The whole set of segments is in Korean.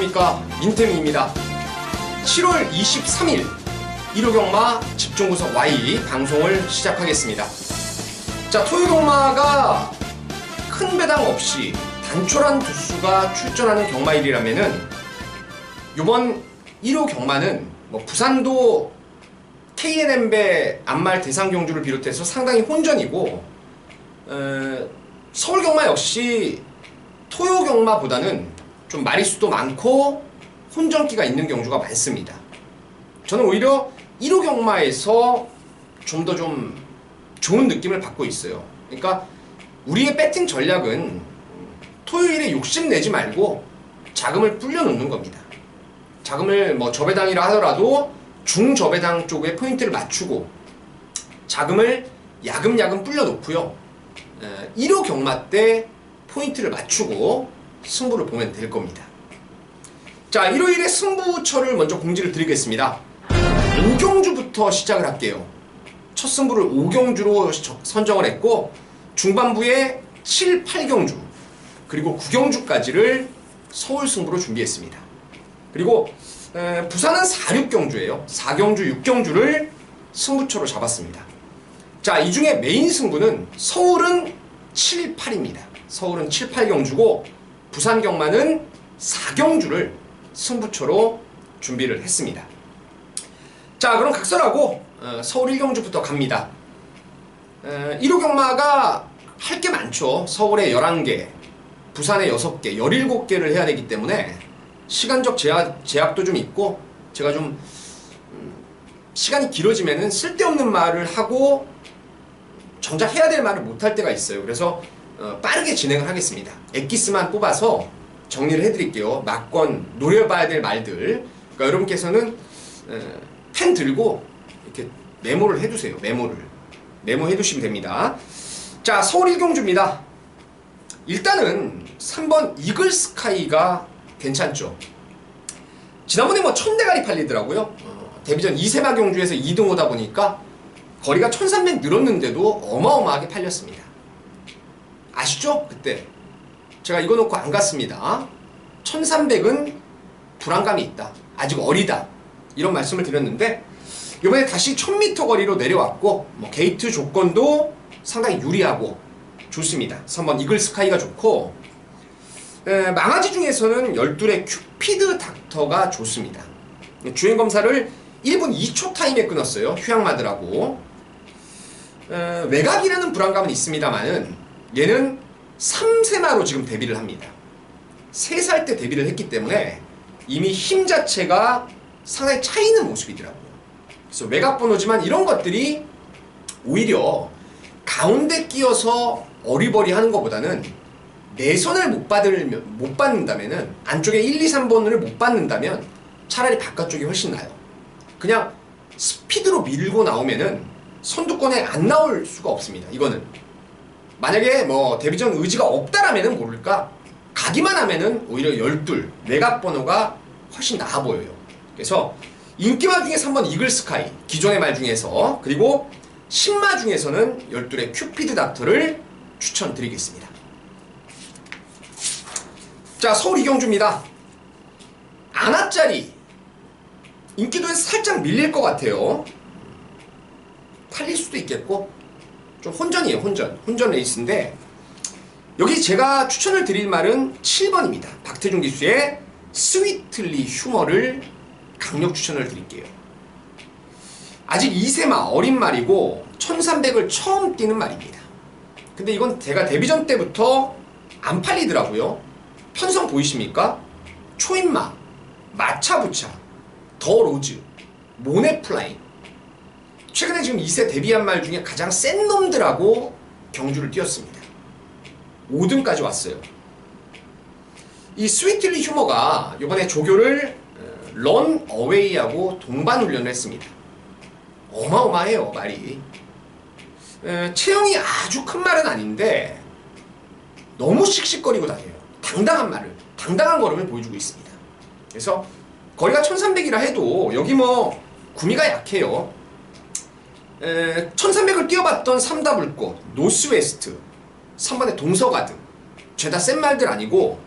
안녕하십니까, 민태민입니다. 7월 23일 일요경마 집중구석 Y 방송을 시작하겠습니다. 자, 토요경마가 큰 배당 없이 단촐한 두수가 출전하는 경마일이라면은 이번 일요경마는 부산도 KNM배 안말 대상경주를 비롯해서 상당히 혼전이고, 서울경마 역시 토요경마보다는 좀 마리수도 많고 혼전기가 있는 경주가 많습니다. 저는 오히려 1호 경마에서 좀 더 좋은 느낌을 받고 있어요. 그러니까 우리의 배팅 전략은 토요일에 욕심내지 말고 자금을 불려놓는 겁니다. 자금을 저배당이라 하더라도 중저배당 쪽에 포인트를 맞추고 자금을 야금야금 불려놓고요, 1호 경마 때 포인트를 맞추고 승부를 보면 될 겁니다. 자, 일요일에 승부처를 먼저 공지를 드리겠습니다. 5경주부터 시작을 할게요. 첫 승부를 5경주로 선정을 했고, 중반부에 7, 8경주 그리고 9경주까지를 서울 승부로 준비했습니다. 그리고 부산은 4, 6경주예요. 4경주, 6경주를 승부처로 잡았습니다. 자, 이 중에 메인 승부는 서울은 7, 8입니다. 서울은 7, 8경주고 부산 경마는 4경주를 승부처로 준비를 했습니다. 자, 그럼 각설하고 서울 1경주부터 갑니다. 1호 경마가 할 게 많죠. 서울에 11개, 부산에 6개, 17개를 해야 되기 때문에 시간적 제약도 좀 있고, 제가 좀 시간이 길어지면은 쓸데없는 말을 하고 정작 해야 될 말을 못할 때가 있어요. 그래서 빠르게 진행을 하겠습니다. 엑기스만 뽑아서 정리를 해드릴게요. 막건 노려봐야 될 말들. 그러니까 여러분께서는 펜 들고 이렇게 메모를 해두세요. 메모해 두시면 됩니다. 자, 서울 1경주입니다. 일단은 3번 이글스카이가 괜찮죠. 지난번에 1000대가리 팔리더라고요. 데뷔전 2세마 경주에서 2등 오다 보니까 거리가 1300 늘었는데도 어마어마하게 팔렸습니다. 아시죠? 그때 제가 이거 놓고 안 갔습니다. 1300은 불안감이 있다, 아직 어리다, 이런 말씀을 드렸는데, 이번에 다시 1000m 거리로 내려왔고, 게이트 조건도 상당히 유리하고 좋습니다. 3번 이글스카이가 좋고, 망아지 중에서는 12의 큐피드 닥터가 좋습니다. 주행검사를 1분 2초 타임에 끊었어요. 휴양마들하고. 외곽이라는 불안감은 있습니다만은 얘는 3세마로 지금 데뷔를 합니다. 3살 때 데뷔를 했기 때문에 이미 힘 자체가 상당히 차이는 모습이더라고요. 그래서 외곽 번호지만 이런 것들이 오히려 가운데 끼어서 어리버리 하는 것보다는 내선을 못 받는다면은, 안쪽에 1, 2, 3번을 못 받는다면 차라리 바깥쪽이 훨씬 나아요. 그냥 스피드로 밀고 나오면은 선두권에 안 나올 수가 없습니다. 이거는 만약에 데뷔전 의지가 없다라면은 모를까, 가기만 하면은 오히려 12 외곽 번호가 훨씬 나아 보여요. 그래서 인기마 중에 3번 이글스카이, 기존의 말 중에서, 그리고 신마 중에서는 12의 큐피드 닥터를 추천드리겠습니다. 자, 서울 2경주입니다. 아나짜리 인기도에서 살짝 밀릴 것 같아요. 팔릴 수도 있겠고, 좀 혼전이에요. 혼전 레이스인데, 여기 제가 추천을 드릴 말은 7번입니다. 박태준 기수의 스위틀리 휴머를 강력 추천을 드릴게요. 아직 2세마 어린 말이고 1300을 처음 뛰는 말입니다. 근데 이건 제가 데뷔전 때부터 안 팔리더라고요. 편성 보이십니까? 초인마, 마차부차, 더 로즈, 모네플라잉. 최근에 지금 2세 데뷔한 말 중에 가장 센 놈들하고 경주를 뛰었습니다. 5등까지 왔어요. 이 스위틀리 휴머가 이번에 조교를 런 어웨이하고 동반 훈련을 했습니다. 어마어마해요, 말이. 체형이 아주 큰 말은 아닌데 너무 씩씩거리고 다녀요. 당당한 걸음을 보여주고 있습니다. 그래서 거리가 1300이라 해도 여기 구미가 약해요. 1300을 뛰어봤던 삼다불꽃, 노스웨스트, 3번의 동서가드, 죄다 센 말들 아니고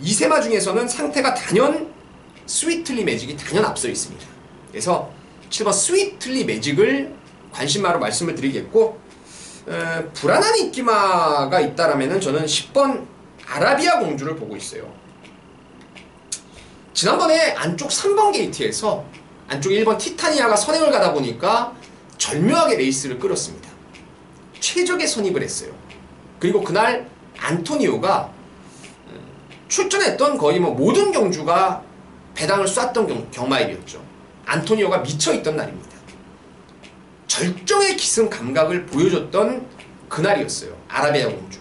2세마 중에서는 상태가 단연 스위틀리 매직이 단연 앞서 있습니다. 그래서 7번 스위틀리 매직을 관심마로 말씀을 드리겠고, 불안한 인기마가 있다라면은 저는 10번 아라비아 공주를 보고 있어요. 지난번에 안쪽 3번 게이트에서 안쪽 1번 티타니아가 선행을 가다 보니까 절묘하게 레이스를 끌었습니다. 최적의 선입을 했어요. 그리고 그날 안토니오가 출전했던 거의 뭐 모든 경주가 배당을 쐈던 경마일이었죠. 안토니오가 미쳐있던 날입니다. 절정의 기승 감각을 보여줬던 그날이었어요. 아라비아 공주.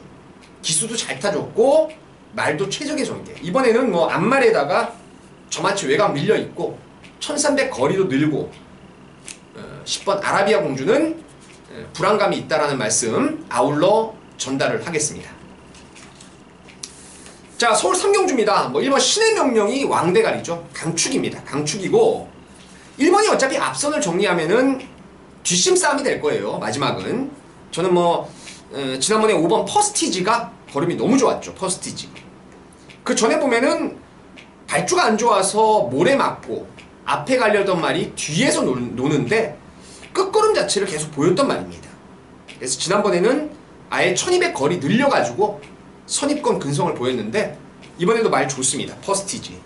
기수도 잘 타줬고 말도 최적의 전개. 이번에는 뭐 앞말에다가 저마치 외곽 밀려있고 1300 거리도 늘고 10번 아라비아 공주는 불안감이 있다라는 말씀 아울러 전달을 하겠습니다. 자, 서울 3경주입니다. 뭐 1번 신의 명령이 왕대가리죠. 강축입니다. 강축이고 1번이 어차피 앞선을 정리하면은 뒷심 싸움이 될 거예요. 마지막은 저는 뭐 지난번에 5번 퍼스티지가 걸음이 너무 좋았죠. 퍼스티지. 그 전에 보면은 발주가 안 좋아서 모래 맞고 앞에 가려던 말이 뒤에서 노는데 끝걸음 자체를 계속 보였던 말입니다. 그래서 지난번에는 아예 1200 거리 늘려가지고 선입권 근성을 보였는데 이번에도 말 좋습니다. 퍼스티지.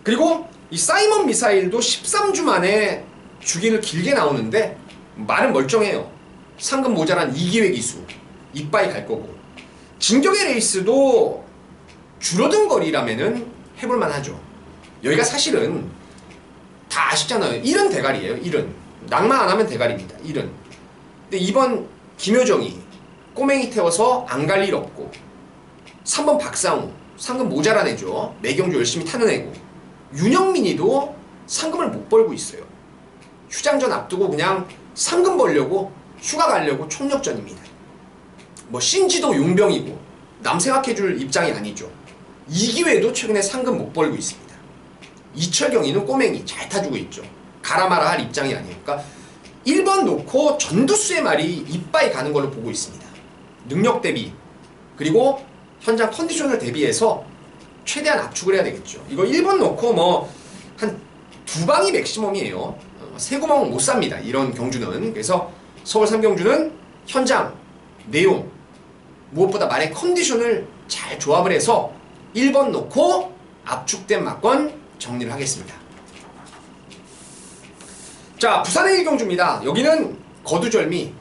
그리고 이 사이먼 미사일도 13주 만에 주기를 길게 나오는데 말은 멀쩡해요. 상금 모자란 2기회 기수 이빠이 갈 거고 진격의 레이스도 줄어든 거리라면은 해볼만 하죠. 여기가 사실은 다 아시잖아요. 1은 대가리예요. 1은 낭만 안 하면 대가리입니다. 1은. 근데 이번 김효정이 꼬맹이 태워서 안 갈 일 없고 3번 박상우 상금 모자란 애죠. 매경주 열심히 타는 애고 윤영민이도 상금을 못 벌고 있어요. 휴장전 앞두고 그냥 상금 벌려고 휴가 가려고 총력전입니다. 뭐 신지도 용병이고 남 생각해줄 입장이 아니죠. 이기회도 최근에 상금 못 벌고 있습니다. 이철경이는 꼬맹이 잘 타주고 있죠. 가라마라 할 입장이 아니에요. 그러니까 1번 놓고 전두수의 말이 이빠이 가는 걸로 보고 있습니다. 능력 대비 그리고 현장 컨디션을 대비해서 최대한 압축을 해야 되겠죠. 이거 1번 놓고 뭐 한 2방이 맥시멈이에요. 3구멍은 못 삽니다. 이런 경주는. 그래서 서울 3경주는 현장, 내용, 무엇보다 말의 컨디션을 잘 조합을 해서 1번 놓고 압축된 막권 정리를 하겠습니다. 자, 부산의 1경주입니다. 여기는 거두절미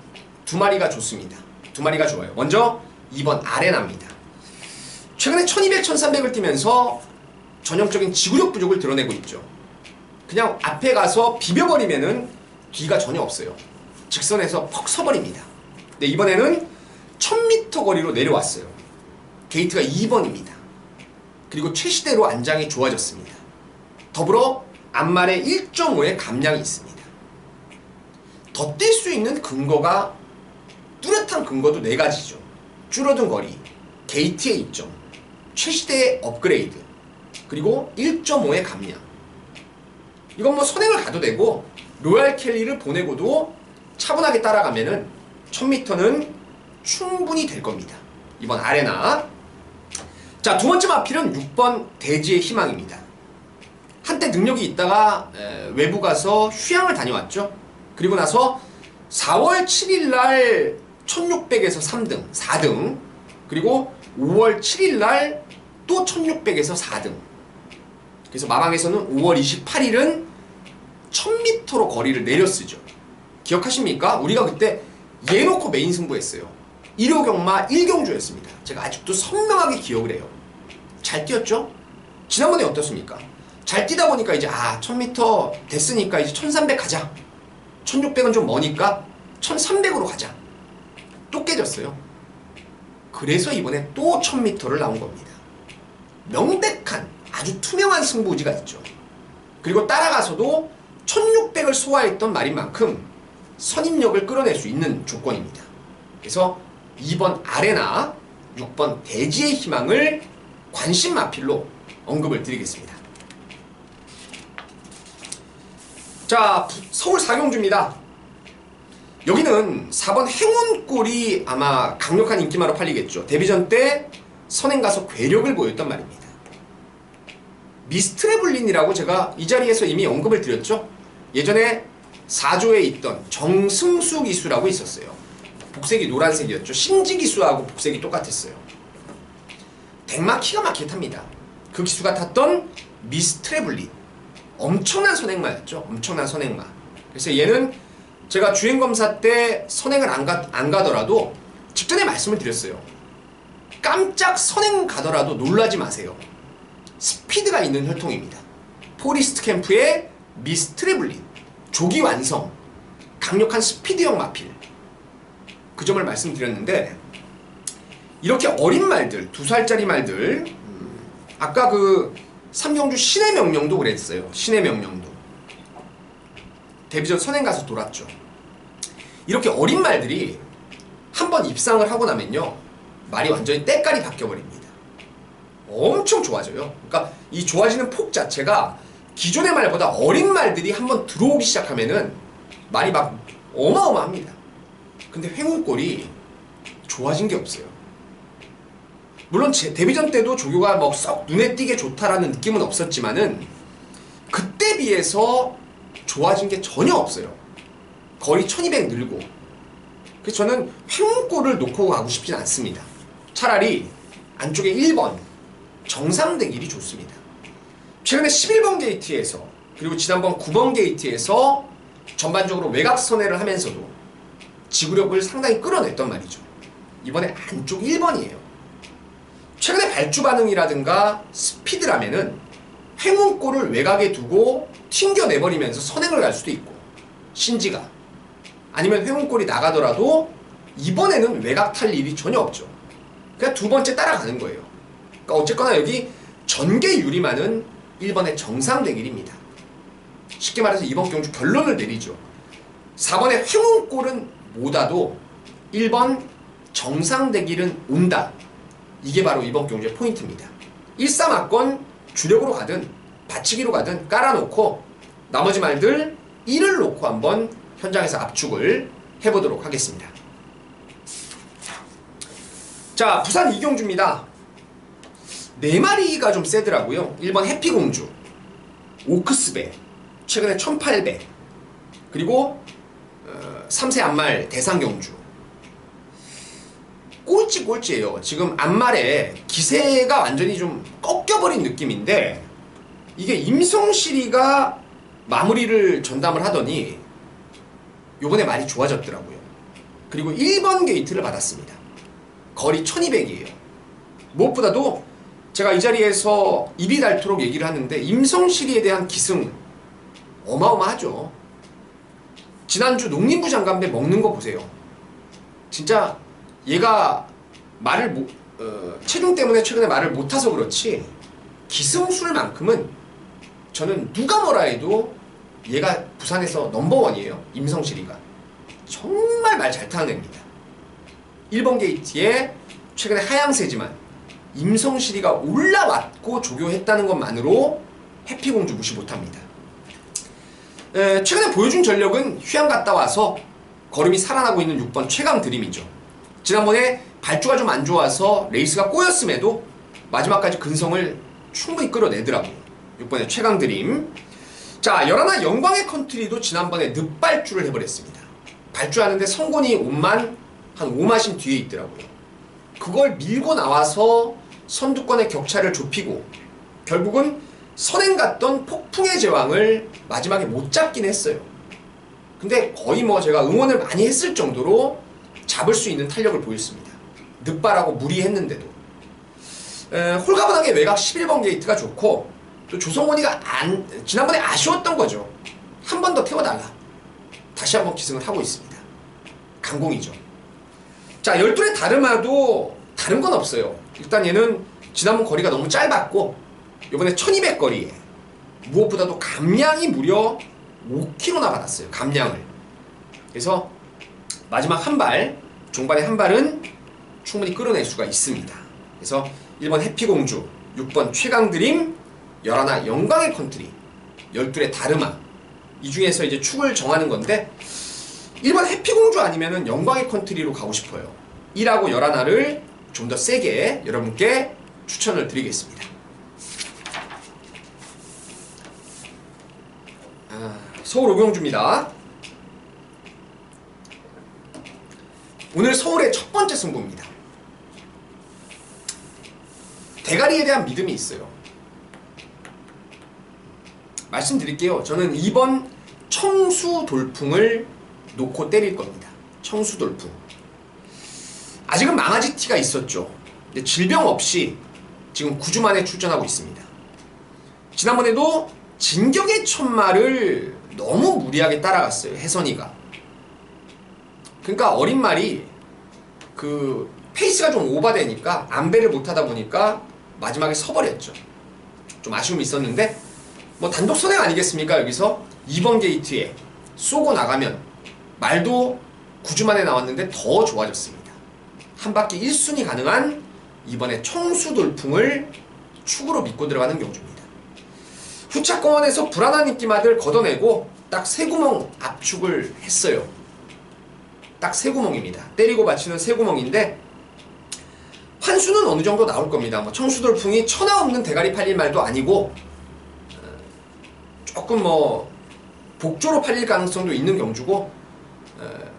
2마리가 좋습니다. 2마리가 좋아요. 먼저 2번 아레나입니다. 최근에 1200, 1300을 뛰면서 전형적인 지구력 부족을 드러내고 있죠. 그냥 앞에 가서 비벼버리면은 뒤가 전혀 없어요. 직선에서 퍽 서버립니다. 근데 이번에는 1000m 거리로 내려왔어요. 게이트가 2번입니다. 그리고 최시대로 안장이 좋아졌습니다. 더불어 앞말에 1.5의 감량이 있습니다. 더 뛸 수 있는 근거가 뚜렷한 근거도 4가지죠. 줄어든 거리, 게이트의 입점, 최시대의 업그레이드, 그리고 1.5의 감량. 이건 뭐 선행을 가도 되고 로얄 켈리를 보내고도 차분하게 따라가면은 1000m는 충분히 될 겁니다. 이번 아레나. 자, 두 번째 마필은 6번 대지의 희망입니다. 한때 능력이 있다가 외부 가서 휴양을 다녀왔죠. 그리고 나서 4월 7일날 1600에서 3등, 4등, 그리고 5월 7일날 또 1600에서 4등. 그래서 마방에서는 5월 28일은 1000m로 거리를 내렸으죠. 기억하십니까? 우리가 그때 얘 놓고 메인 승부했어요. 1호 경마 1경주였습니다. 제가 아직도 선명하게 기억을 해요. 잘 뛰었죠? 지난번에 어떻습니까? 잘 뛰다 보니까 이제 1000m 됐으니까 이제 1300 가자. 1600은 좀 머니까 1300으로 가자. 또 깨졌어요. 그래서 이번에 또 1000m를 나온 겁니다. 명백한 아주 투명한 승부지가 있죠. 그리고 따라가서도 1600을 소화했던 말인 만큼 선임력을 끌어낼 수 있는 조건입니다. 그래서 2번 아레나, 6번 대지의 희망을 관심 마필로 언급을 드리겠습니다. 자, 서울 4경주입니다. 여기는 4번 행운골이 아마 강력한 인기마로 팔리겠죠. 데뷔전 때 선행 가서 괴력을 보였단 말입니다. 미스트레블린이라고 제가 이 자리에서 이미 언급을 드렸죠. 예전에 4조에 있던 정승수 기수라고 있었어요. 복색이 노란색이었죠. 신지 기수하고 복색이 똑같았어요. 덱마 키가 막히게 탑니다. 그 기수가 탔던 미스트레블린. 엄청난 선행마였죠. 엄청난 선행마. 그래서 얘는 제가 주행검사 때 선행을 안 가더라도 직전에 말씀을 드렸어요. 깜짝 선행 가더라도 놀라지 마세요. 스피드가 있는 혈통입니다. 포리스트 캠프의 미스트레블린. 조기 완성. 강력한 스피드형 마필. 그 점을 말씀드렸는데 이렇게 어린 말들, 2살짜리 말들 아까 그 삼경주 신의 명령도 그랬어요. 신의 명령도. 데뷔전 선행 가서 돌았죠. 이렇게 어린 말들이 한번 입상을 하고 나면요. 말이 완전히 때깔이 바뀌어버립니다. 엄청 좋아져요. 그러니까 이 좋아지는 폭 자체가 기존의 말보다 어린 말들이 한번 들어오기 시작하면은 말이 막 어마어마합니다. 근데 횡훈골이 좋아진 게 없어요. 물론 제 데뷔전 때도 조교가 뭐 썩 눈에 띄게 좋다라는 느낌은 없었지만은 그때 비해서 좋아진 게 전혀 없어요. 거의 1200 늘고. 그래서 저는 횡훈골을 놓고 가고 싶진 않습니다. 차라리 안쪽에 1번 정상대길이 좋습니다. 최근에 11번 게이트에서 그리고 지난번 9번 게이트에서 전반적으로 외곽 선회를 하면서도 지구력을 상당히 끌어냈단 말이죠. 이번에 안쪽 1번이에요. 최근에 발주 반응이라든가 스피드라면은 횡훈골을 외곽에 두고 튕겨내버리면서 선행을 갈 수도 있고 신지가 아니면 횡훈골이 나가더라도 이번에는 외곽 탈 일이 전혀 없죠. 그냥 두 번째 따라가는 거예요. 그러니까 어쨌거나 여기 전개 유리만은 1번의 정상대길입니다. 쉽게 말해서 이번 경주 결론을 내리죠. 4번의 횡훈골은 못 와도 1번 정상대길은 온다. 이게 바로 이번 경주의 포인트입니다. 1-3악권 주력으로 가든 받치기로 가든 깔아놓고 나머지 말들 1을 놓고 한번 현장에서 압축을 해보도록 하겠습니다. 자, 부산 이경주입니다. 4마리가 좀 세더라고요. 1번 해피공주, 오크스베, 최근에 1800, 그리고 3세 안말 대상경주. 꼴찌예요. 지금 안말에 기세가 완전히 좀 꺾여버린 느낌인데 이게 임성실이가 마무리를 전담을 하더니 요번에 말이 좋아졌더라고요. 그리고 1번 게이트를 받았습니다. 거리 1200이에요. 무엇보다도 제가 이 자리에서 입이 닳도록 얘기를 하는데 임성실이에 대한 기승 어마어마하죠. 지난주 농림부 장관배 먹는 거 보세요. 진짜 얘가 말을 체중 때문에 최근에 말을 못 타서 그렇지 기승술만큼은 저는 누가 뭐라 해도 얘가 부산에서 넘버원이에요. 임성실이가 정말 말 잘 타는 애입니다. 1번 게이트에 최근에 하향세지만 임성실이가 올라왔고 조교했다는 것만으로 해피공주 무시 못합니다. 최근에 보여준 전력은 휴양 갔다 와서 걸음이 살아나고 있는 6번 최강 드림이죠. 지난번에 발주가 좀 안 좋아서 레이스가 꼬였음에도 마지막까지 근성을 충분히 끌어내더라고요. 6번의 최강 드림. 자, 11 영광의 컨트리도 지난번에 늪발주를 해버렸습니다. 발주하는데 성곤이 옷만 한 5마신 뒤에 있더라고요. 그걸 밀고 나와서 선두권의 격차를 좁히고 결국은 선행 갔던 폭풍의 제왕을 마지막에 못 잡긴 했어요. 근데 거의 뭐 제가 응원을 많이 했을 정도로 잡을 수 있는 탄력을 보였습니다. 늪발하고 무리했는데도. 홀가분하게 외곽 11번 게이트가 좋고 또 조성원이가 지난번에 아쉬웠던 거죠. 한 번 더 태워달라. 다시 한번 기승을 하고 있습니다. 강공이죠. 자, 12의 다르마도 다른 건 없어요. 일단 얘는 지난번 거리가 너무 짧았고 이번에 1200 거리에 무엇보다도 감량이 무려 5kg나 받았어요. 감량을. 그래서 마지막 한 발, 종반의 한 발은 충분히 끌어낼 수가 있습니다. 그래서 1번 해피공주, 6번 최강드림, 11 영광의 컨트리, 12의 다르마. 이 중에서 이제 축을 정하는 건데 1번 해피공주 아니면은 영광의 컨트리로 가고 싶어요. 1하고 11를 좀 더 세게 여러분께 추천을 드리겠습니다. 서울 오경주입니다. 오늘 서울의 첫 번째 승부입니다. 대가리에 대한 믿음이 있어요. 말씀드릴게요. 저는 이번 청수 돌풍을 놓고 때릴 겁니다. 청수 돌풍. 아직은 망아지 티가 있었죠. 근데 질병 없이 지금 9주 만에 출전하고 있습니다. 지난번에도 진격의 천마를 너무 무리하게 따라갔어요. 혜선이가. 그러니까 어린 말이 그 페이스가 좀 오버되니까 안배를 못하다 보니까 마지막에 서버렸죠. 좀 아쉬움이 있었는데 뭐 단독 선행 아니겠습니까? 여기서 2번 게이트에 쏘고 나가면 말도 9주 만에 나왔는데 더 좋아졌습니다. 한 바퀴 1순위 가능한 이번에 청수 돌풍을 축으로 믿고 들어가는 경주입니다. 후차권에서 불안한 인기마들 걷어내고 딱 세 구멍 압축을 했어요. 딱 세 구멍입니다. 때리고 받치는 세 구멍인데 환수는 어느 정도 나올 겁니다. 뭐 청수 돌풍이 천하 없는 대가리 팔릴 말도 아니고 조금 뭐 복조로 팔릴 가능성도 있는 경주고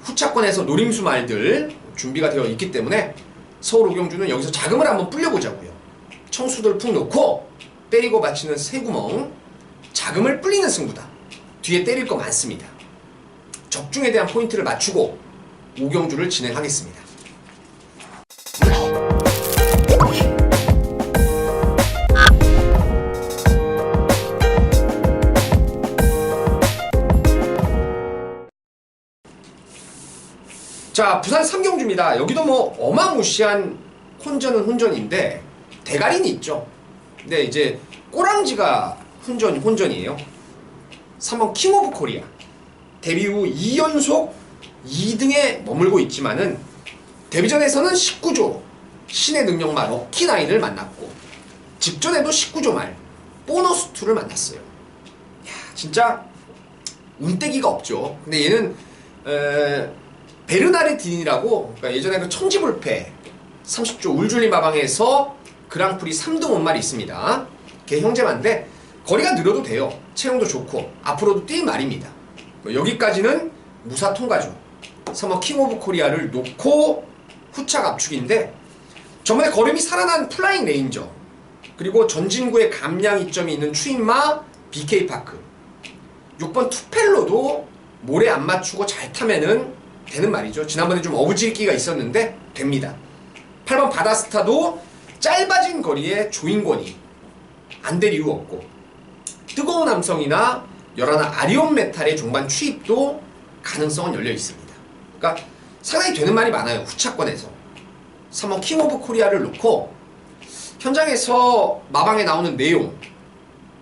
후차권에서 노림수 말들 준비가 되어 있기 때문에 서울 오경주는 여기서 자금을 한번 불려보자고요. 청수 돌풍 놓고 때리고 받치는 세 구멍 자금을 불리는 승부다. 뒤에 때릴 거 많습니다. 적중에 대한 포인트를 맞추고 오경주를 진행하겠습니다. 자, 부산 삼경주입니다. 여기도 뭐 어마무시한 혼전은 혼전인데 대가리는 있죠. 근데 이제 꼬랑지가 혼전이에요. 3번 킹 오브 코리아. 데뷔 후 2연속 2등에 머물고 있지만은 데뷔전에서는 19조 신의 능력마 럭키나인을 만났고 직전에도 19조 말 보너스 2를 만났어요. 야, 진짜 운떼기가 없죠. 근데 얘는 베르나르딘이라고 그러니까 예전에 그 천지불패 30조 울줄리 마방에서 그랑프리 3등 온 말이 있습니다. 걔 형제만데 거리가 느려도 돼요. 체형도 좋고 앞으로도 뛸 말입니다. 여기까지는 무사 통과죠. 3번 킹 오브 코리아를 놓고 후착 압축인데 저번에 걸음이 살아난 플라잉 레인저 그리고 전진구에 감량 이점이 있는 추인마 BK파크 6번 투펠로도 모래 안 맞추고 잘 타면은 되는 말이죠. 지난번에 좀 어부질기가 있었는데 됩니다. 8번 바다스타도 짧아진 거리에 조인권이 안 될 이유 없고 뜨거운 함성이나 열하나 아리온 메탈의 종반 추입도 가능성은 열려 있습니다. 그러니까 상당히 되는 말이 많아요. 후차권에서 3번 킹 오브 코리아를 놓고 현장에서 마방에 나오는 내용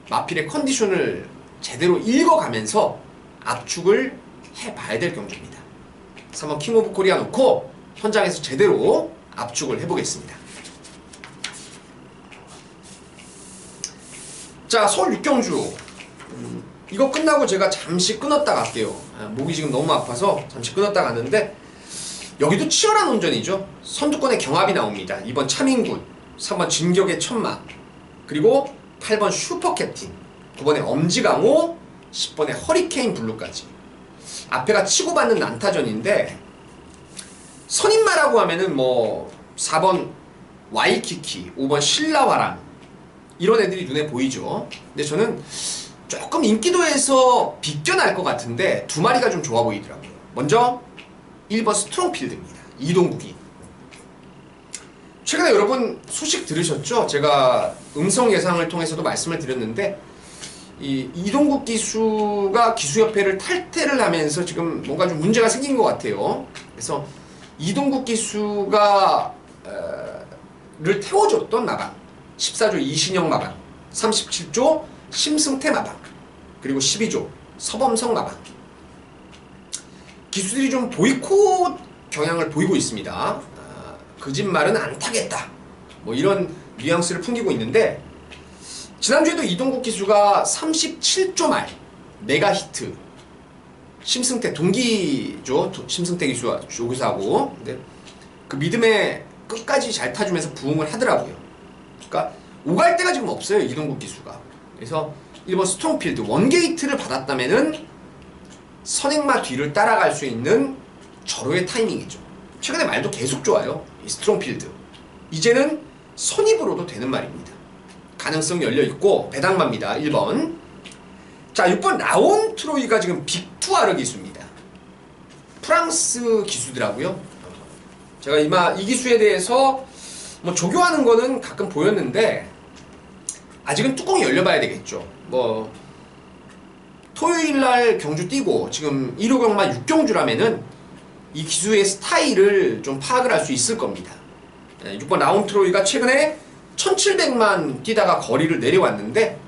마필의 컨디션을 제대로 읽어가면서 압축을 해봐야 될 경주입니다. 3번 킹 오브 코리아 놓고 현장에서 제대로 압축을 해보겠습니다. 자, 서울 육경주 이거 끝나고 제가 잠시 끊었다 갈게요. 목이 지금 너무 아파서 잠시 끊었다 갔는데 여기도 치열한 운전이죠. 선두권에 경합이 나옵니다. 2번 차민군, 3번 진격의 천마, 그리고 8번 슈퍼캡틴, 9번에 엄지강호, 10번에 허리케인 블루까지. 앞에가 치고받는 난타전인데 선임마라고 하면은 뭐 4번 와이키키, 5번 신라화랑 이런 애들이 눈에 보이죠. 근데 저는 조금 인기도에서 비껴날 것 같은데 두 마리가 좀 좋아 보이더라고요. 먼저 1번 스트롱필드입니다. 이동국이. 최근에 여러분 소식 들으셨죠? 제가 음성 예상을 통해서도 말씀을 드렸는데 이 이동국 기수가 기수협회를 탈퇴를 하면서 지금 뭔가 좀 문제가 생긴 것 같아요. 그래서 이동국 기수가 를 태워줬던 마방 14조 이신영 마방, 37조 심승태 마방, 그리고 12조 서범성 마방. 기수들이 좀 보이콧 경향을 보이고 있습니다. 그 집 말은 안 타겠다. 뭐 이런 뉘앙스를 풍기고 있는데 지난주에도 이동국 기수가 37조 말 메가 히트. 심승태 동기죠. 심승태 기수와 조교사하고. 근데 그 믿음에 끝까지 잘 타주면서 부응을 하더라고요. 그러니까 오갈 데가 지금 없어요. 이동국 기수가. 그래서 1번 스트롱필드 원게이트를 받았다면은 선행마 뒤를 따라갈 수 있는 절호의 타이밍이죠. 최근에 말도 계속 좋아요. 이 스트롱필드. 이제는 선입으로도 되는 말입니다. 가능성 열려있고 배당마입니다. 1번. 자, 6번 라온 트로이가 지금 빅투아르 기수입니다. 프랑스 기수더라고요. 제가 이 기수에 대해서 뭐 조교하는 거는 가끔 보였는데 아직은 뚜껑이 열려봐야 되겠죠. 뭐 토요일날 경주 뛰고 지금 1호 경마 6경주라면은 이 기수의 스타일을 좀 파악을 할 수 있을 겁니다. 6번 라온 트로이가 최근에 1700만 뛰다가 거리를 내려왔는데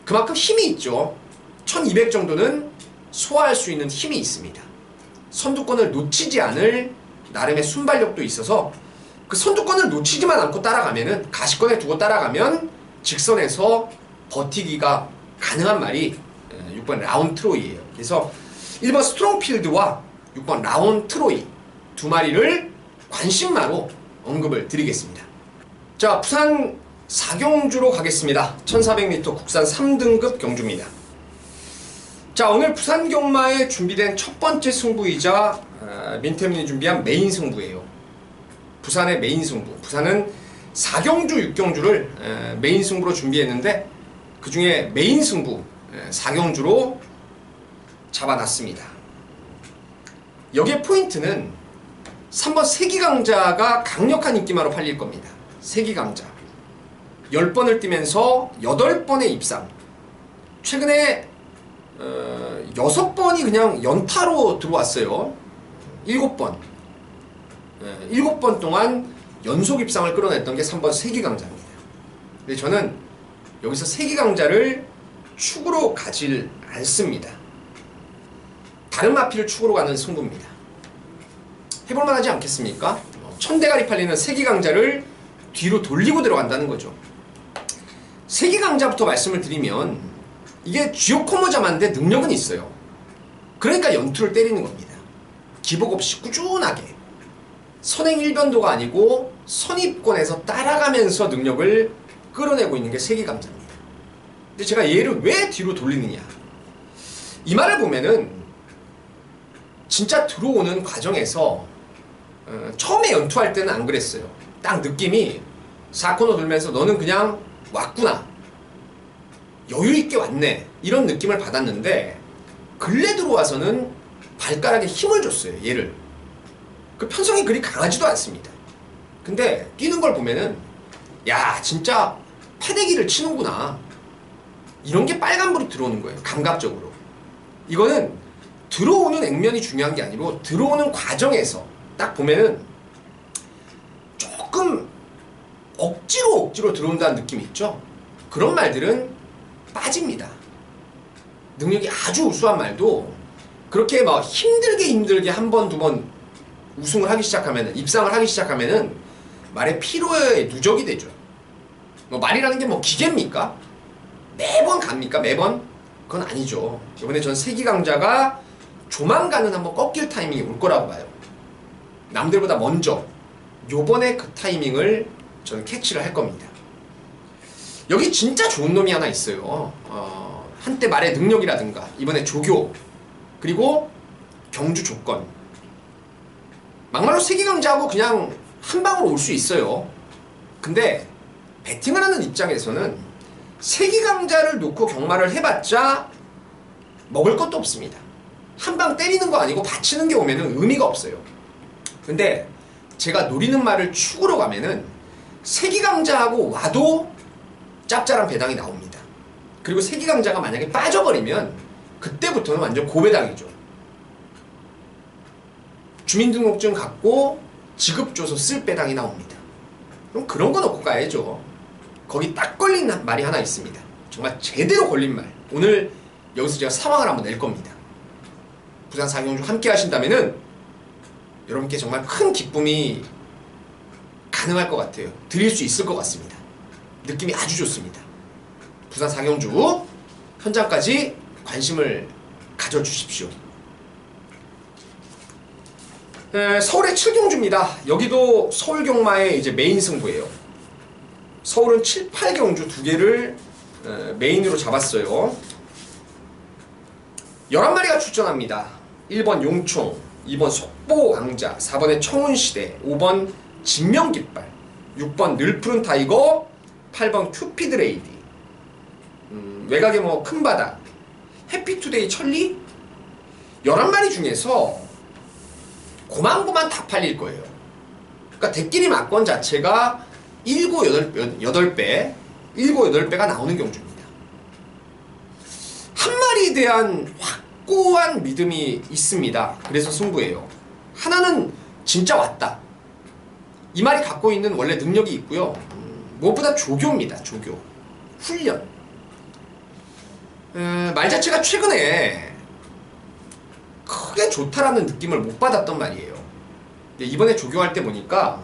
그만큼 힘이 있죠. 1200 정도는 소화할 수 있는 힘이 있습니다. 선두권을 놓치지 않을 나름의 순발력도 있어서 그 선두권을 놓치지만 않고 따라가면은 가시권에 두고 따라가면 직선에서 버티기가 가능한 말이 6번 라온 트로이예요. 그래서 1번 스트롱필드와 6번 라온 트로이 두 마리를 관심마로 언급을 드리겠습니다. 자, 부산 4경주로 가겠습니다. 1400m 국산 3등급 경주입니다. 자, 오늘 부산 경마에 준비된 첫 번째 승부이자 민태민이 준비한 메인 승부예요. 부산의 메인 승부. 부산은 4경주, 6경주를 메인 승부로 준비했는데 그 중에 메인 승부 4경주로 잡아놨습니다. 여기에 포인트는 3번 세기강자가 강력한 인기마로 팔릴 겁니다. 세기강자 10번을 뛰면서 8번의 입상. 최근에 6번이 그냥 연타로 들어왔어요. 7번 7번 동안 연속 입상을 끌어냈던 게 3번 세기강자입니다. 근데 저는 여기서 세기강자를 축으로 가질 않습니다. 다른 마피를 축으로 가는 승부입니다. 해볼만 하지 않겠습니까? 천대가리 팔리는 세기강자를 뒤로 돌리고 들어간다는 거죠. 세기강자부터 말씀을 드리면 이게 쥐오코모자만데 능력은 있어요. 그러니까 연투를 때리는 겁니다. 기복 없이 꾸준하게 선행 일변도가 아니고 선입권에서 따라가면서 능력을 끌어내고 있는 게 세기강자입니다. 근데 제가 얘를 왜 뒤로 돌리느냐, 이 말을 보면은 진짜 들어오는 과정에서 처음에 연투할 때는 안 그랬어요. 딱 느낌이 4코너 돌면서 너는 그냥 왔구나, 여유있게 왔네, 이런 느낌을 받았는데 근래 들어와서는 발가락에 힘을 줬어요. 얘를. 그 편성이 그리 강하지도 않습니다. 근데 뛰는 걸 보면은 야, 진짜 패대기를 치는구나, 이런 게 빨간불이 들어오는 거예요. 감각적으로. 이거는 들어오는 액면이 중요한 게 아니고 들어오는 과정에서 딱 보면은 조금 억지로 들어온다는 느낌이 있죠. 그런 말들은 빠집니다. 능력이 아주 우수한 말도 그렇게 막 힘들게 한 번, 두 번 우승을 하기 시작하면은, 입상을 하기 시작하면은 말의 피로의 누적이 되죠. 뭐 말이라는 게 뭐 기계입니까? 매번 갑니까? 매번? 그건 아니죠. 이번에 전 세기강자가 조만간은 한번 꺾일 타이밍이 올 거라고 봐요. 남들보다 먼저 요번에 그 타이밍을 저는 캐치를 할 겁니다. 여기 진짜 좋은 놈이 하나 있어요. 한때 말의 능력이라든가 이번에 조교, 그리고 경주 조건, 막말로 세기강자하고 그냥 한 방으로 올 수 있어요. 근데 배팅을 하는 입장에서는 세기강자를 놓고 경마를 해봤자 먹을 것도 없습니다. 한 방 때리는 거 아니고 받치는 게 오면은 의미가 없어요. 근데 제가 노리는 말을 축으로 가면은 세기강자하고 와도 짭짤한 배당이 나옵니다. 그리고 세기강자가 만약에 빠져버리면 그때부터는 완전 고배당이죠. 주민등록증 갖고 지급 줘서 쓸 배당이 나옵니다. 그럼 그런 거 넣고 가야죠. 거기 딱 걸린 말이 하나 있습니다. 정말 제대로 걸린 말. 오늘 여기서 제가 상황을 한번 낼 겁니다. 부산 4경주 함께 하신다면은 여러분께 정말 큰 기쁨이 가능할 것 같아요. 드릴 수 있을 것 같습니다. 느낌이 아주 좋습니다. 부산 4경주 현장까지 관심을 가져주십시오. 서울의 7경주입니다. 여기도 서울 경마의 이제 메인 승부예요. 서울은 7, 8경주 두 개를 메인으로 잡았어요. 11마리가 출전합니다. 1번 용총, 2번 속보왕자, 4번에 청운시대, 5번 진명깃발, 6번 늘푸른 타이거, 8번 큐피드 레이디, 외곽에 뭐 큰바다, 해피투데이 천리. 11마리 중에서 고만고만 다 팔릴 거예요. 그러니까 대끼리 막권 자체가 7, 8배, 7, 8배가 나오는 경주입니다. 한 마리에 대한 확고한 믿음이 있습니다. 그래서 승부예요. 하나는 진짜 왔다. 이 말이 갖고 있는 원래 능력이 있고요. 무엇보다 조교입니다. 조교. 훈련. 말 자체가 최근에 크게 좋다라는 느낌을 못 받았던 말이에요. 근데 이번에 조교할 때 보니까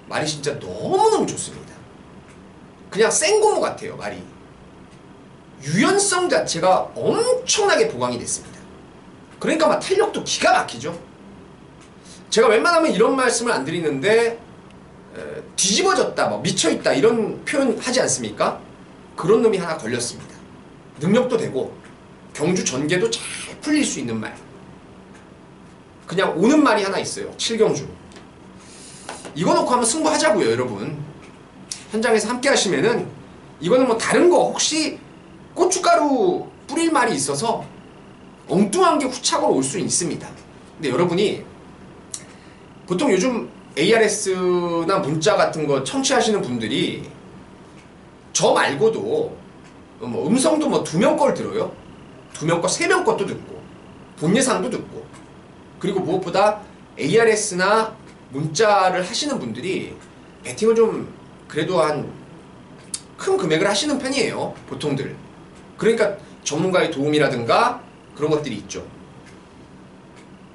말이 진짜 너무너무 좋습니다. 그냥 생고무 같아요. 말이. 유연성 자체가 엄청나게 보강이 됐습니다. 그러니까 막 탄력도 기가 막히죠. 제가 웬만하면 이런 말씀을 안 드리는데 뒤집어졌다, 뭐 미쳐있다 이런 표현 하지 않습니까? 그런 놈이 하나 걸렸습니다. 능력도 되고 경주 전개도 잘 풀릴 수 있는 말. 그냥 오는 말이 하나 있어요. 7경주. 이거 놓고 한번 승부하자고요, 여러분. 현장에서 함께 하시면은 이거는 뭐 다른 거 혹시 고춧가루 뿌릴 말이 있어서 엉뚱한 게 후착으로 올 수 있습니다. 근데 여러분이 보통 요즘 ARS나 문자 같은 거 청취하시는 분들이 저 말고도 뭐 음성도 뭐 2명 걸 들어요. 2명 거, 3명 것도 듣고 본 예상도 듣고. 그리고 무엇보다 ARS나 문자를 하시는 분들이 베팅을 좀 그래도 한 큰 금액을 하시는 편이에요. 보통들. 그러니까 전문가의 도움이라든가 그런 것들이 있죠.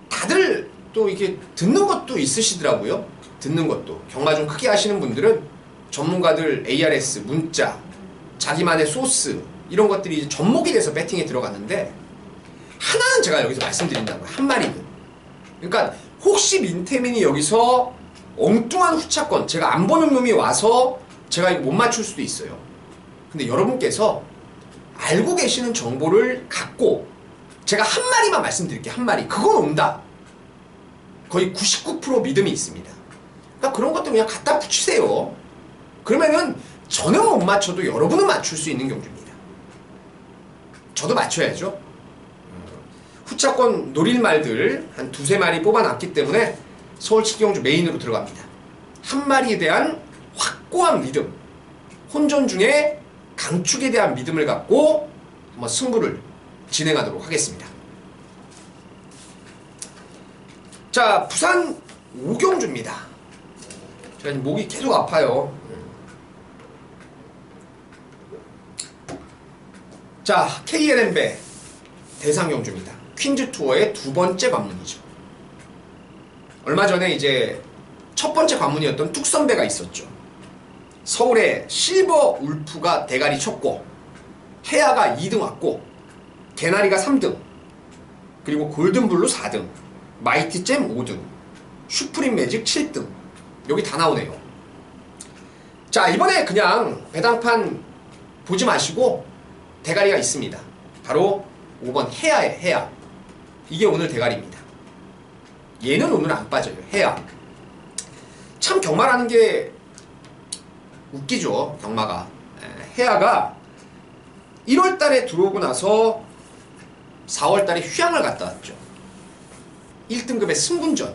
다들 또 이렇게 듣는 것도 있으시더라고요. 듣는 것도. 경마 좀 크게 하시는 분들은 전문가들 ARS, 문자, 자기만의 소스 이런 것들이 이제 접목이 돼서 배팅에 들어갔는데 하나는 제가 여기서 말씀드린다는 거예요. 한 마리는. 그러니까 혹시 민태민이 여기서 엉뚱한 후차권, 제가 안 보는 놈이 와서 제가 이거 못 맞출 수도 있어요. 근데 여러분께서 알고 계시는 정보를 갖고 제가 한 마리만 말씀드릴게요. 한 마리. 그건 온다. 거의 99% 믿음이 있습니다. 그러니까 그런 것들 그냥 갖다 붙이세요. 그러면은 저는 못 맞춰도 여러분은 맞출 수 있는 경주입니다. 저도 맞춰야죠. 후차권 노릴 말들 한 2, 3마리 뽑아놨기 때문에 서울 7경주 메인으로 들어갑니다. 한 마리에 대한 확고한 믿음, 혼전 중에 강축에 대한 믿음을 갖고 한번 승부를 진행하도록 하겠습니다. 자, 부산 5경주입니다. 제가 지금 목이 계속 아파요. 자, KLM배 대상경주입니다. 퀸즈 투어의 2번째 관문이죠. 얼마 전에 이제 첫 번째 관문이었던 뚝선배가 있었죠. 서울에 실버 울프가 대가리 쳤고, 해아가 2등 왔고, 개나리가 3등, 그리고 골든블루 4등, 마이티잼 5등, 슈프림 매직 7등. 여기 다 나오네요. 자, 이번에 그냥 배당판 보지 마시고 대가리가 있습니다. 바로 5번 해아예요. 해아. 이게 오늘 대가리입니다. 얘는 오늘 안 빠져요. 해아. 참 경마라는 게 웃기죠. 경마가. 해아가 1월달에 들어오고 나서 4월달에 휴양을 갔다 왔죠. 1등급의 승분전.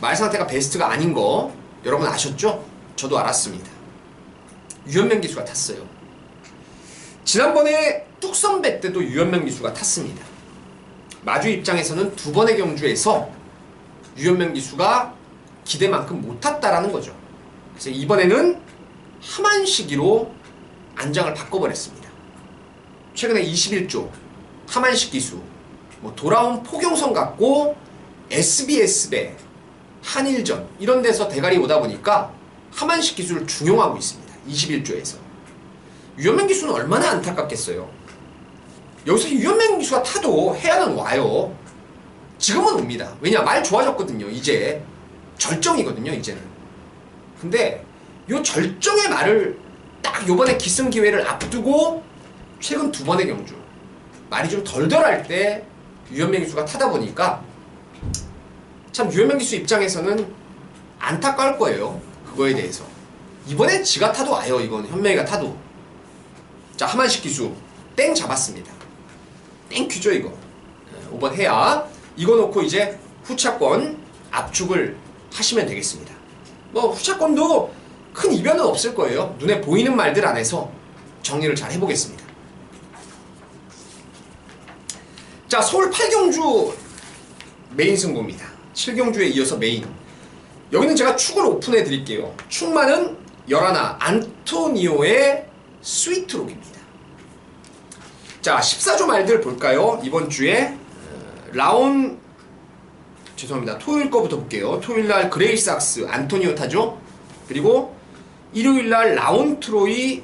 말 상태가 베스트가 아닌 거 여러분 아셨죠? 저도 알았습니다. 유현명 기수가 탔어요. 지난번에 뚝선배 때도 유현명 기수가 탔습니다. 마주 입장에서는 2번의 경주에서 유현명 기수가 기대만큼 못 탔다라는 거죠. 그래서 이번에는 하만시기로 안장을 바꿔버렸습니다. 최근에 21조 하만식 기수, 뭐 돌아온 포경선 같고 SBS배, 한일전 이런 데서 대가리 오다 보니까 하만식 기수를 중용하고 있습니다. 21조에서. 유현명 기수는 얼마나 안타깝겠어요. 여기서 유현명 기수가 타도 해야는 와요. 지금은 옵니다. 왜냐, 말 좋아졌거든요. 이제 절정이거든요. 이제는. 근데 요 절정의 말을 딱 요번에 기승 기회를 앞두고 최근 두 번의 경주 말이 좀 덜덜할 때 유현명 기수가 타다 보니까 참 유현명 기수 입장에서는 안타까울 거예요. 그거에 대해서. 이번엔 지가 타도 와요. 이건 현명이가 타도. 자, 하만식 기수 땡 잡았습니다. 땡큐죠 이거. 5번 해야. 이거 놓고 이제 후차권 압축을 하시면 되겠습니다. 뭐 후차권도 큰 이변은 없을 거예요. 눈에 보이는 말들 안에서 정리를 잘 해보겠습니다. 자, 서울 8경주 메인 승부입니다. 7경주에 이어서 메인. 여기는 제가 축을 오픈해 드릴게요. 축마는 11 안토니오의 스위트록입니다. 자, 14조 말들 볼까요? 이번 주에 죄송합니다. 토요일 거부터 볼게요. 토요일날 그레이삭스 안토니오 타죠. 그리고 일요일날 라운트로이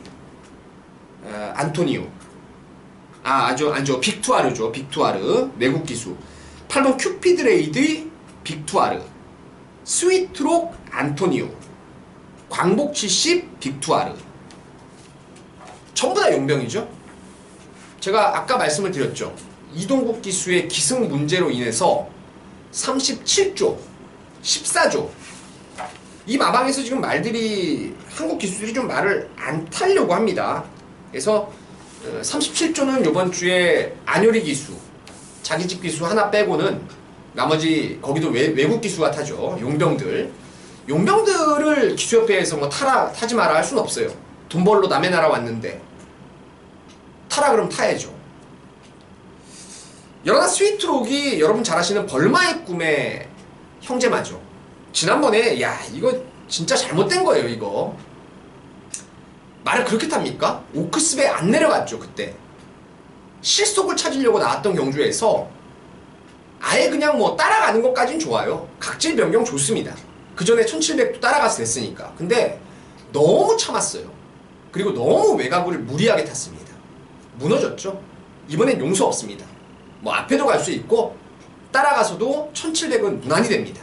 안토니오. 아니죠. 빅투아르죠. 빅투아르 내국 기수. 8번 큐피드레이드 빅투아르. 스위트록 안토니오. 광복 70 빅투아르. 전부 다 용병이죠. 제가 아까 말씀을 드렸죠. 이동국 기수의 기승 문제로 인해서 37조, 14조. 이 마방에서 지금 말들이 한국 기수들이 좀 말을 안 타려고 합니다. 그래서 37조는 이번 주에 안효리 기수, 자기 집 기수 하나 빼고는 나머지 거기도 외국 기수가 타죠. 용병들을 기수협회에서 뭐 타지 마라 할 수는 없어요. 돈 벌러 남의 나라 왔는데 타라 그럼 타야죠. 여러나 스위트록이 여러분 잘 아시는 벌마의 꿈의 형제마죠. 지난번에 야 이거 진짜 잘못된 거예요. 이거 말을 그렇게 탑니까? 오크스배 안 내려갔죠. 그때 실속을 찾으려고 나왔던 경주에서 아예 그냥 뭐 따라가는 것까진 좋아요. 각질 변경 좋습니다. 그 전에 1700도 따라가서 됐으니까. 근데 너무 참았어요. 그리고 너무 외곽을 무리하게 탔습니다. 무너졌죠. 이번엔 용서 없습니다. 뭐 앞에도 갈 수 있고 따라가서도 1700은 무난히 됩니다.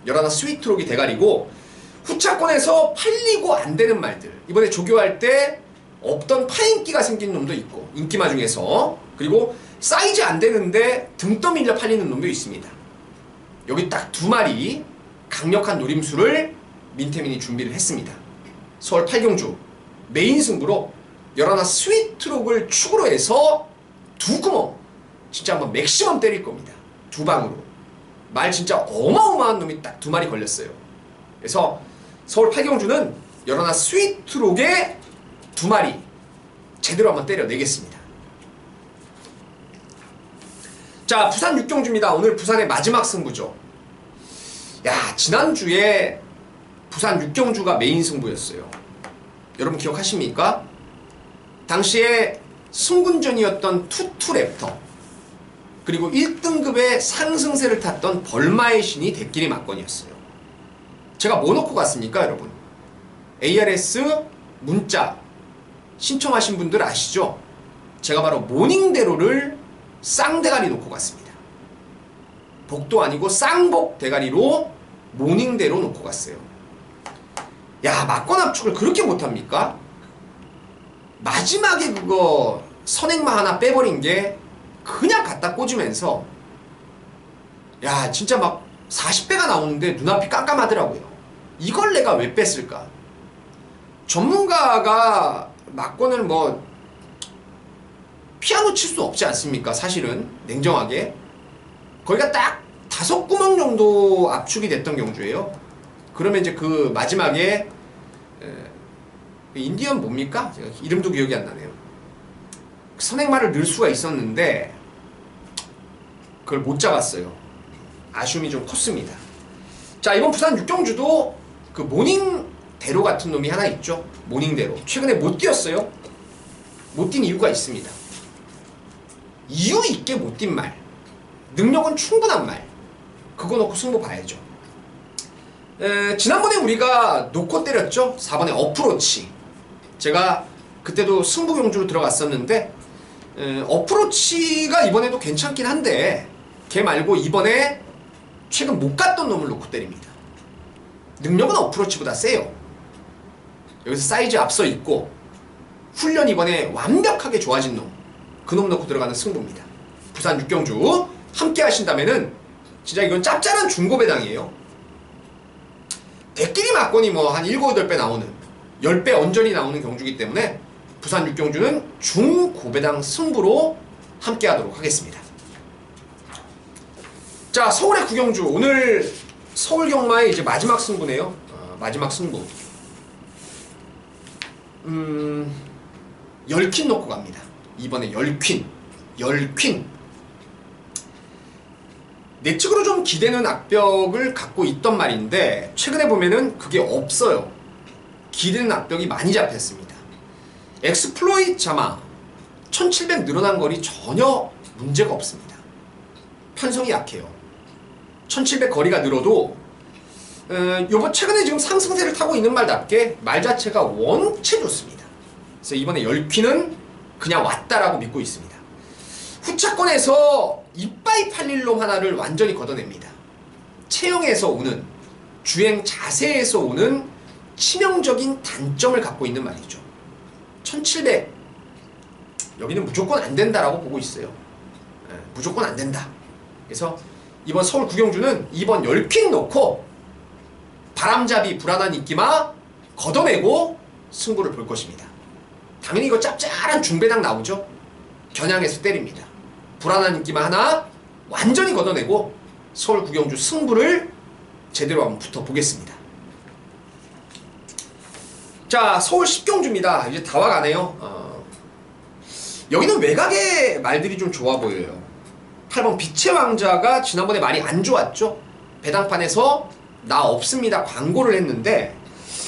열하나 스위트록이 대가리고 후차권에서 팔리고 안 되는 말들. 이번에 조교할 때 없던 파인기가 생긴 놈도 있고 인기마 중에서. 그리고 사이즈 안 되는데 등 떠밀려 팔리는 놈도 있습니다. 여기 딱 두 마리 강력한 노림수를 민태민이 준비를 했습니다. 서울 8경주 메인 승부로 열하나 스위트록을 축으로 해서 두 구멍 진짜 한번 맥시멈 때릴 겁니다. 두 방으로. 말 진짜 어마어마한 놈이 딱 두 마리 걸렸어요. 그래서 서울 8경주는 열하나 스위트록에 두 마리 제대로 한번 때려내겠습니다. 자, 부산 6경주입니다. 오늘 부산의 마지막 승부죠. 야, 지난주에 부산 6경주가 메인 승부였어요. 여러분 기억하십니까? 당시에 승군전이었던 투투랩터 그리고 1등급의 상승세를 탔던 벌마의 신이 대끼리 막건이었어요. 제가 뭐 놓고 갔습니까 여러분? ARS 문자 신청하신 분들 아시죠? 제가 바로 모닝대로를 쌍대가리 놓고 갔습니다. 복도 아니고 쌍복 대가리로 모닝대로 놓고 갔어요. 야, 막건 압축을 그렇게 못합니까? 마지막에 그거 선행마 하나 빼버린 게 그냥 갖다 꽂으면서 야 진짜 막 40배가 나오는데 눈앞이 깜깜하더라고요. 이걸 내가 왜 뺐을까? 전문가가 막건을 뭐 피아노 칠 수 없지 않습니까? 사실은 냉정하게 거기가 딱 5구멍 정도 압축이 됐던 경주예요. 그러면 이제 그 마지막에 인디언 뭡니까? 제가 이름도 기억이 안 나네요. 선행마를 넣을 수가 있었는데 그걸 못 잡았어요. 아쉬움이 좀 컸습니다. 자, 이번 부산 6경주도 그 모닝대로 같은 놈이 하나 있죠. 모닝대로. 최근에 못 뛰었어요. 못 뛴 이유가 있습니다. 이유 있게 못 뛴 말. 능력은 충분한 말. 그거 놓고 승부 봐야죠. 지난번에 우리가 놓고 때렸죠. 4번에 어프로치. 제가 그때도 승부 경주로 들어갔었는데 어프로치가 이번에도 괜찮긴 한데 걔 말고 이번에 최근 못 갔던 놈을 놓고 때립니다. 능력은 어프로치보다 세요. 여기서 사이즈 앞서 있고 훈련 이번에 완벽하게 좋아진 놈, 그놈 넣고 들어가는 승부입니다. 부산 육경주 함께 하신다면은 진짜 이건 짭짤한 중고배당이에요. 대끼리 맞건이 뭐 한 7, 8배 나오는 10배 언저리 나오는 경주이기 때문에 부산 육경주는 중고배당 승부로 함께 하도록 하겠습니다. 자, 서울의 구경주 오늘 서울 경마의 이제 마지막 승부네요. 마지막 승부. 10퀸 놓고 갑니다. 이번에 10퀸. 내측으로 좀 기대는 악벽을 갖고 있던 말인데 최근에 보면은 그게 없어요. 기대는 악벽이 많이 잡혔습니다. 엑스플로잇 자마 1700 늘어난 거리 전혀 문제가 없습니다. 편성이 약해요. 1700 거리가 늘어도 요번 최근에 지금 상승세를 타고 있는 말답게 말 자체가 원체 좋습니다. 그래서 이번에 10퀸은 그냥 왔다라고 믿고 있습니다. 후차권에서 이빠이 팔릴 놈 하나를 완전히 걷어냅니다. 체형에서 오는, 주행 자세에서 오는 치명적인 단점을 갖고 있는 말이죠. 1700 여기는 무조건 안 된다라고 보고 있어요. 무조건 안 된다. 그래서 이번 서울 구경주는 이번 10퀸 놓고 바람잡이 불안한 인기마 걷어내고 승부를 볼 것입니다. 당연히 이거 짭짤한 중배당 나오죠. 겨냥해서 때립니다. 불안한 인기마 하나 완전히 걷어내고 서울 구경주 승부를 제대로 한번 붙어보겠습니다. 자, 서울 10경주입니다. 이제 다 와가네요. 여기는 외곽의 말들이 좀 좋아 보여요. 8번 빛의 왕자가 지난번에 말이 안 좋았죠. 배당판에서 나 없습니다 광고를 했는데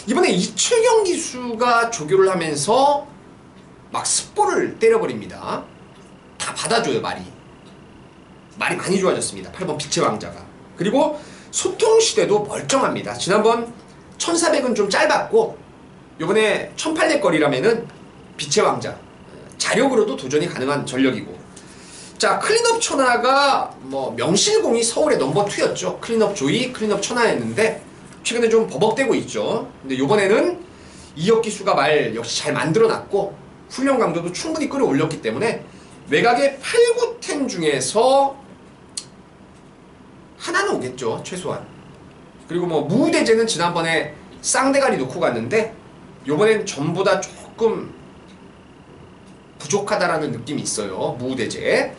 이번에 이채경 기수가 조교를 하면서 막 스포를 때려버립니다. 다 받아줘요. 말이 많이 좋아졌습니다. 8번 빛의 왕자가. 그리고 소통시대도 멀쩡합니다. 지난번 1400은 좀 짧았고 요번에 1800 거리라면은 빛의 왕자 자력으로도 도전이 가능한 전력이고. 자, 클린업 천하가 뭐 명실공히 서울의 넘버2였죠. 클린업 조이, 클린업 천하였는데 최근에 좀 버벅대고 있죠. 근데 요번에는 이혁 기수가 말 역시 잘 만들어놨고 훈련 강도도 충분히 끌어올렸기 때문에 외곽의 8, 9텐 중에서 하나는 오겠죠. 최소한. 그리고 뭐 무대제는 지난번에 쌍대가리 놓고 갔는데 요번엔 전보다 조금 부족하다라는 느낌이 있어요. 무대제.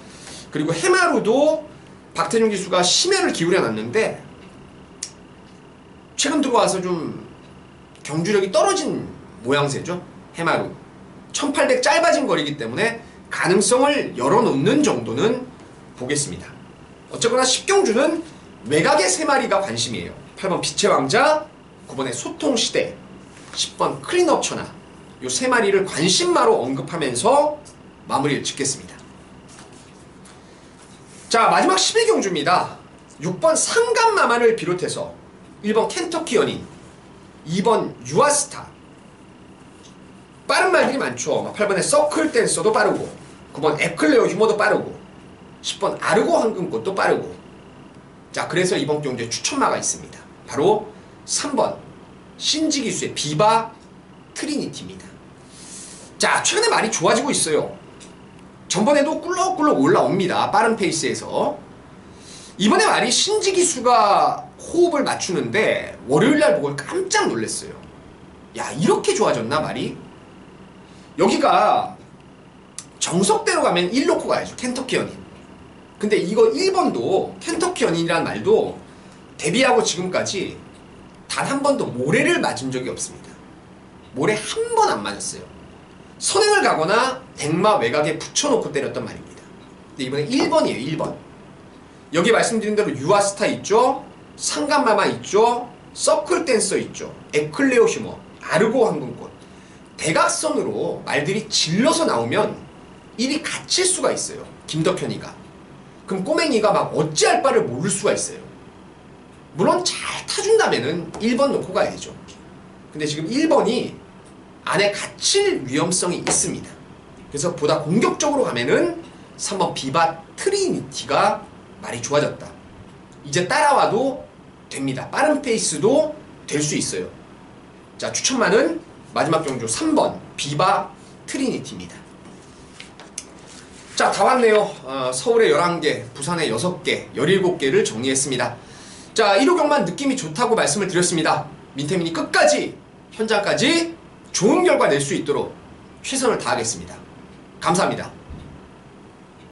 그리고 해마루도 박태준 기수가 심혈을 기울여 놨는데 최근 들어와서 좀 경주력이 떨어진 모양새죠. 해마루 1800 짧아진 거리기 때문에 가능성을 열어놓는 정도는 보겠습니다. 어쨌거나 10경주는 외곽의 3마리가 관심이에요. 8번 빛의 왕자, 9번의 소통시대, 10번 클린업 천하 요 3마리를 관심마로 언급하면서 마무리를 짓겠습니다. 자, 마지막 11경주입니다. 6번 상감마만을 비롯해서 1번 켄터키 연인, 2번 유아스타 빠른 말들이 많죠. 8번의 서클 댄서도 빠르고 9번 에클레어 휴머도 빠르고 10번 아르고 황금꽃도 빠르고. 자, 그래서 이번 경주에 추천마가 있습니다. 바로 3번 신지기수의 비바 트리니티입니다. 자, 최근에 말이 좋아지고 있어요. 전번에도 꿀럭꿀럭 올라옵니다. 빠른 페이스에서. 이번에 말이 신지기수가 호흡을 맞추는데 월요일날 보고 깜짝 놀랐어요. 야, 이렇게 좋아졌나 말이? 여기가 정석대로 가면 1 놓고 가야죠. 켄터키 연인. 근데 이거 1번도 켄터키 연인이라는 말도 데뷔하고 지금까지 단 한 번도 모래를 맞은 적이 없습니다. 모래 한 번 안 맞았어요. 선행을 가거나 백마 외곽에 붙여놓고 때렸던 말입니다. 근데 이번에 1번이에요. 1번. 여기 말씀드린 대로 유아스타 있죠. 상감마마 있죠. 서클 댄서 있죠. 에클레오 휴머, 아르고 황금꽃. 대각선으로 말들이 질러서 나오면 1이 갇힐 수가 있어요. 김덕현이가. 그럼 꼬맹이가 막 어찌할 바를 모를 수가 있어요. 물론 잘 타준다면은 1번 놓고 가야죠. 근데 지금 1번이 안에 갇힐 위험성이 있습니다. 그래서 보다 공격적으로 가면은 3번 비바 트리니티가 말이 좋아졌다. 이제 따라와도 됩니다. 빠른 페이스도 될 수 있어요. 자, 추천마는 마지막 경주 3번 비바 트리니티입니다. 자, 다 왔네요. 서울에 11개, 부산에 6개, 17개를 정리했습니다. 자, 1호 경만 느낌이 좋다고 말씀을 드렸습니다. 민태민이 끝까지, 현장까지 좋은 결과 낼 수 있도록 최선을 다하겠습니다. 감사합니다.